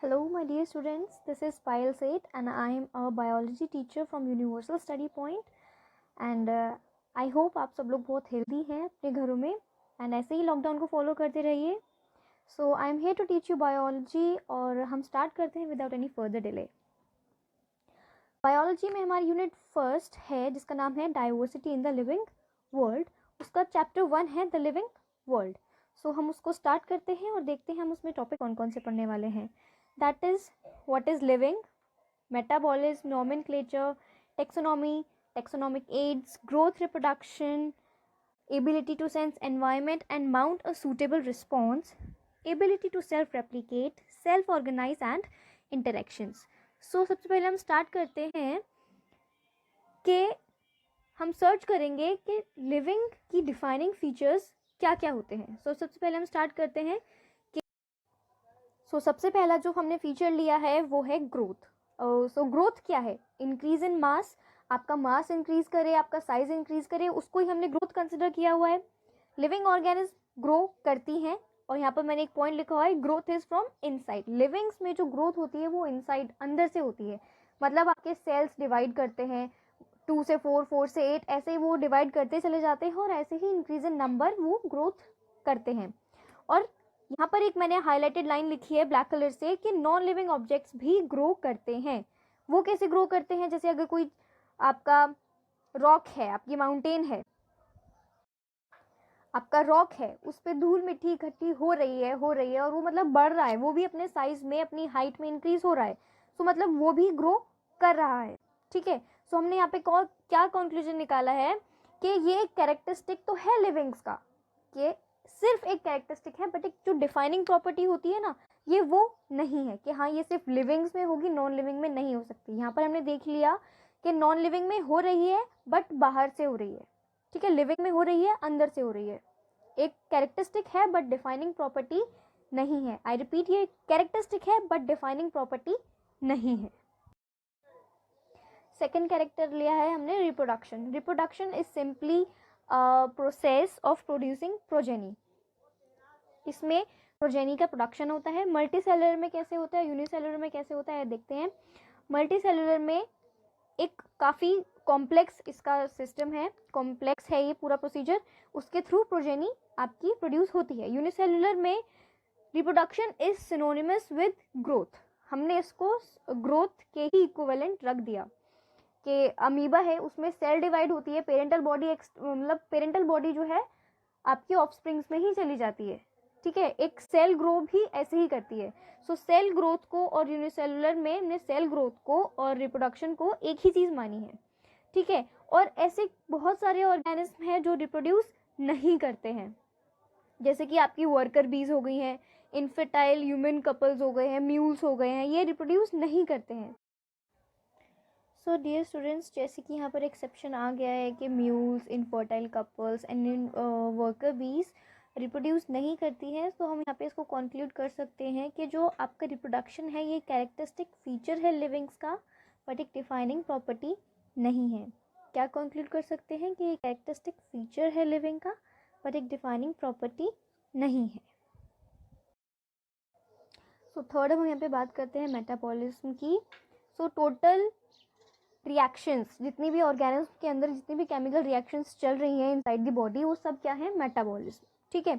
Hello, my dear students. This is Payal Seth, and I am a biology teacher from Universal Study Point. And I hope आप सब लोग बहुत healthy हैं अपने घरों में एंड ऐसे ही लॉकडाउन को फॉलो करते रहिए. So I am here to teach you biology और हम स्टार्ट करते हैं without any further delay. Biology में हमारी यूनिट फर्स्ट है जिसका नाम है diversity in the living world. उसका चैप्टर 1 है द लिविंग वर्ल्ड. सो हम उसको स्टार्ट करते हैं और देखते हैं हम उसमें टॉपिक कौन कौन से पढ़ने वाले हैं. That is, what is living, metabolism, nomenclature, taxonomy, taxonomic aids, growth, reproduction, ability to sense environment and mount a suitable response, ability to self-replicate, self-organize and interactions. So सबसे पहले हम स्टार्ट करते हैं कि हम सर्च करेंगे कि लिविंग की डिफाइनिंग फीचर्स क्या क्या होते हैं. सो सबसे पहले हम स्टार्ट करते हैं सबसे पहला जो हमने फीचर लिया है वो है ग्रोथ. ग्रोथ क्या है? इंक्रीज इन मास. आपका मास इंक्रीज करे, आपका साइज इंक्रीज करे, उसको ही हमने ग्रोथ कंसिडर किया हुआ है. लिविंग ऑर्गेनिज्म ग्रो करती हैं और यहाँ पर मैंने एक पॉइंट लिखा हुआ है, growth is from inside. Livings में जो ग्रोथ होती है वो इनसाइड, अंदर से होती है. मतलब आपके सेल्स डिवाइड करते हैं 2 से 4, 4 से 8, ऐसे ही वो डिवाइड करते चले जाते हैं और ऐसे ही इंक्रीज इन नंबर वो ग्रोथ करते हैं. और यहाँ पर एक मैंने हाईलाइटेड लाइन लिखी है ब्लैक कलर से कि नॉन लिविंग ऑब्जेक्ट्स भी ग्रो करते हैं. वो कैसे ग्रो करते हैं? जैसे अगर कोई आपका रॉक है, आपकी माउंटेन है, आपका रॉक है, उस पर धूल मिट्टी इकट्ठी हो रही है और वो मतलब बढ़ रहा है, वो भी अपने साइज में, अपनी हाइट में इंक्रीज हो रहा है. तो मतलब वो भी ग्रो कर रहा है. ठीक है. सो हमने यहाँ पे क्या कंक्लूजन निकाला है कि ये एक कैरेक्टरिस्टिक तो है लिविंग्स का, कि सिर्फ एक कैरेक्टरिस्टिक है, बट एक जो डिफाइनिंग प्रॉपर्टी होती है ना, ये वो नहीं है कि हाँ ये सिर्फ लिविंग्स में होगी, नॉन लिविंग में नहीं हो सकती. यहाँ पर हमने देख लिया कि नॉन लिविंग में हो रही है बट बाहर से हो रही है. ठीक है. लिविंग में हो रही है, अंदर से हो रही है. एक कैरेक्टरिस्टिक है बट डिफाइनिंग प्रॉपर्टी नहीं है. आई रिपीट, ये कैरेक्टरिस्टिक है बट डिफाइनिंग प्रॉपर्टी नहीं है. सेकेंड कैरेक्टर लिया है हमने reproduction. Reproduction is simply process of producing progeny. इसमें प्रोजेनी का प्रोडक्शन होता है. मल्टी सेलुलर में कैसे होता है, यूनिसेलुलर में कैसे होता है, देखते हैं. मल्टी सेलुलर में एक काफ़ी कॉम्प्लेक्स इसका सिस्टम है, कॉम्प्लेक्स है ये पूरा प्रोसीजर. उसके थ्रू प्रोजेनी आपकी प्रोड्यूस होती है. यूनिसेलुलर में reproduction is synonymous with growth. हमने इसको ग्रोथ के ही इक्विवेलेंट रख दिया कि अमीबा है, उसमें सेल डिवाइड होती है, पेरेंटल बॉडी मतलब पेरेंटल बॉडी जो है आपकी ऑफस्प्रिंग्स में ही चली जाती है. ठीक है. एक सेल ग्रो भी ऐसे ही करती है. सो सेल ग्रोथ को और यूनिसेलुलर में हमने सेल ग्रोथ को और रिप्रोडक्शन को एक ही चीज़ मानी है. ठीक है. और ऐसे बहुत सारे ऑर्गेनिज्म हैं जो रिप्रोड्यूस नहीं करते हैं, जैसे कि आपकी वर्कर बीज हो गई हैं, इनफर्टाइल ह्यूमन कपल्स हो गए हैं, म्यूल्स हो गए हैं, ये रिप्रोड्यूस नहीं करते हैं. सो डियर स्टूडेंट्स, जैसे कि यहाँ पर एक्सेप्शन आ गया है कि mules, infertile couples and worker बीज रिप्रोड्यूस नहीं करती हैं, तो हम यहाँ पे इसको कंक्लूड कर सकते हैं कि जो आपका रिप्रोडक्शन है ये कैरेक्टरिस्टिक फीचर है लिविंग्स का, बट एक डिफाइनिंग प्रॉपर्टी नहीं है. क्या कंक्लूड कर सकते हैं कि ये कैरेक्टरिस्टिक फीचर है लिविंग का, बट एक डिफाइनिंग प्रॉपर्टी नहीं है. सो थर्ड हम यहाँ पे बात करते हैं मेटाबॉलिज्म की. सो टोटल रिएक्शंस, जितनी भी ऑर्गेनिज्म के अंदर जितनी भी केमिकल रिएक्शंस चल रही हैं इनसाइड द बॉडी, वो सब क्या है? मेटाबॉलिज्म. ठीक है.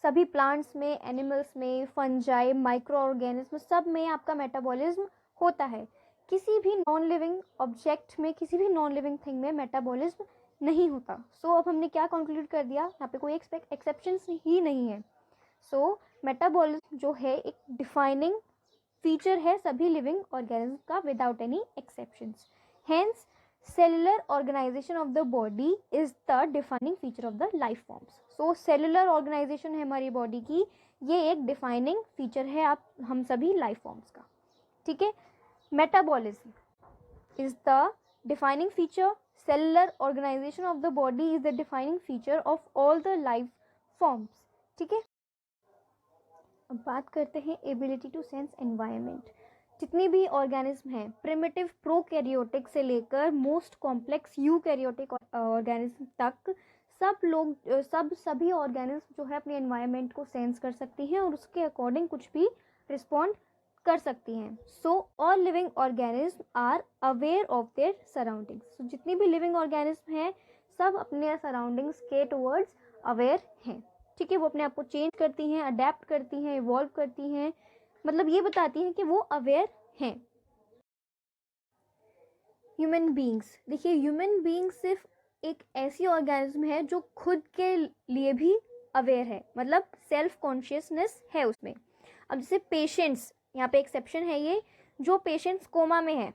सभी प्लांट्स में, एनिमल्स में, फंजाई, माइक्रो ऑर्गेनिज्म, सब में आपका मेटाबॉलिज्म होता है. किसी भी नॉन लिविंग ऑब्जेक्ट में, किसी भी नॉन लिविंग थिंग में मेटाबॉलिज्म नहीं होता. सो अब हमने क्या कंक्लूड कर दिया, यहाँ पे कोई एक्सेप्शंस ही नहीं है. सो मेटाबॉलिज्म जो है एक डिफाइनिंग फीचर है सभी लिविंग ऑर्गेनिज्म का without any exceptions. Hence, cellular organization of the body is the defining feature of the life forms. So, cellular organization है हमारी बॉडी की, ये एक defining feature है आप हम सभी life forms का. ठीक है. Metabolism is the defining feature. Cellular organization of the body is the defining feature of all the life forms. ठीक है. अब बात करते हैं ability to sense environment. जितनी भी ऑर्गेनिज्म हैं, प्रिमिटिव प्रोकैरियोटिक से लेकर मोस्ट कॉम्प्लेक्स यूकैरियोटिक ऑर्गेनिज्म तक, सभी ऑर्गेनिज्म जो है अपने एनवायरनमेंट को सेंस कर सकती हैं और उसके अकॉर्डिंग कुछ भी रिस्पॉन्ड कर सकती हैं. So all living organism are aware of their surroundings. So जितनी भी लिविंग ऑर्गेनिज्म हैं सब अपने सराउंडिंग्स के टुवर्ड्स अवेयर हैं. ठीक है, वो अपने आप को चेंज करती हैं, अडेप्ट करती हैं, इवॉल्व करती हैं, मतलब ये बताती हैं कि वो अवेयर हैं. ह्यूमन बींग्स, देखिए ह्यूमन बींग सिर्फ एक ऐसी ऑर्गेनिज्म है जो खुद के लिए भी अवेयर है, मतलब सेल्फ कॉन्शियसनेस है उसमें. अब जैसे पेशेंट्स, यहाँ पे एक्सेप्शन है ये, जो पेशेंट्स कोमा में है,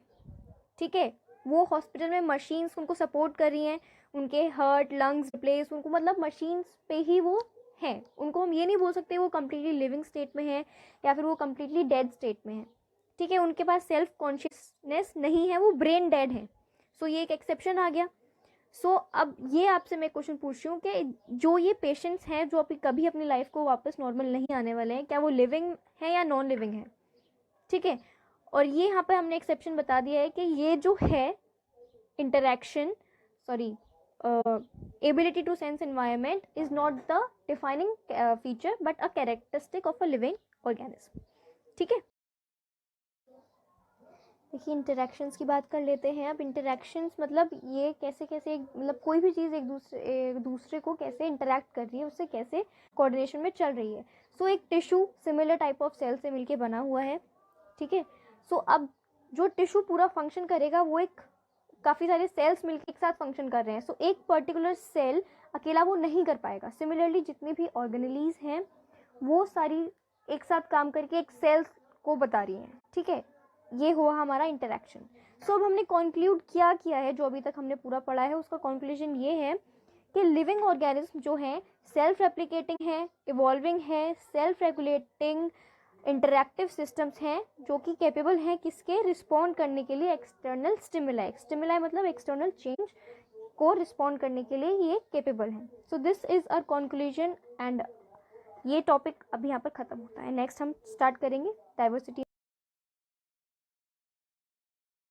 ठीक है, वो हॉस्पिटल में मशीन्स उनको सपोर्ट कर रही हैं, उनके हार्ट लंग्स रिप्लेस, उनको मतलब मशीन्स पे ही वो हैं. उनको हम ये नहीं बोल सकते वो कम्प्लीटली लिविंग स्टेट में है या फिर वो कम्प्लीटली डेड स्टेट में है. ठीक है, उनके पास सेल्फ कॉन्शियसनेस नहीं है, वो ब्रेन डेड है. सो ये एक एक्सेप्शन आ गया. सो अब ये आपसे मैं क्वेश्चन पूछ रही हूँ कि जो ये पेशेंट्स हैं जो अभी कभी अपनी लाइफ को वापस नॉर्मल नहीं आने वाले हैं, क्या वो लिविंग है या नॉन लिविंग है? ठीक है, और ये यहाँ पे हमने एक्सेप्शन बता दिया है कि ये जो है interaction, sorry, ability to sense environment is not the defining feature but a characteristic of a living organism. ठीक है, देखिए इंटरेक्शंस की बात कर लेते हैं. अब इंटरेक्शंस मतलब ये कैसे कैसे मतलब कोई भी चीज़ एक दूसरे को कैसे इंटरेक्ट कर रही है, उससे कैसे कोऑर्डिनेशन में चल रही है. सो एक tissue similar type of cell से मिलके बना हुआ है. ठीक है, सो अब जो टिश्यू पूरा फंक्शन करेगा वो एक काफ़ी सारे सेल्स मिलके एक साथ फंक्शन कर रहे हैं. सो एक पर्टिकुलर सेल अकेला वो नहीं कर पाएगा. सिमिलरली जितनी भी ऑर्गेनेलीज हैं वो सारी एक साथ काम करके एक सेल्स को बता रही हैं. ठीक है, ये हुआ हमारा इंटरेक्शन. सो अब हमने कंक्लूड क्या किया है, जो अभी तक हमने पूरा पढ़ा है उसका कंक्लूजन ये है कि लिविंग ऑर्गेनिज्म जो हैं सेल्फ रेप्लिकेटिंग है, इवॉल्विंग है, सेल्फ रेगुलेटिंग इंटरैक्टिव सिस्टम्स हैं जो कि कैपेबल हैं किसके, रिस्पॉन्ड करने के लिए एक्सटर्नल स्टिमुलाई. स्टिमुलाई मतलब एक्सटर्नल चेंज को रिस्पॉन्ड करने के लिए ये कैपेबल हैं. So this is a conclusion and ये टॉपिक अभी यहाँ पर ख़त्म होता है. नेक्स्ट हम स्टार्ट करेंगे डाइवर्सिटी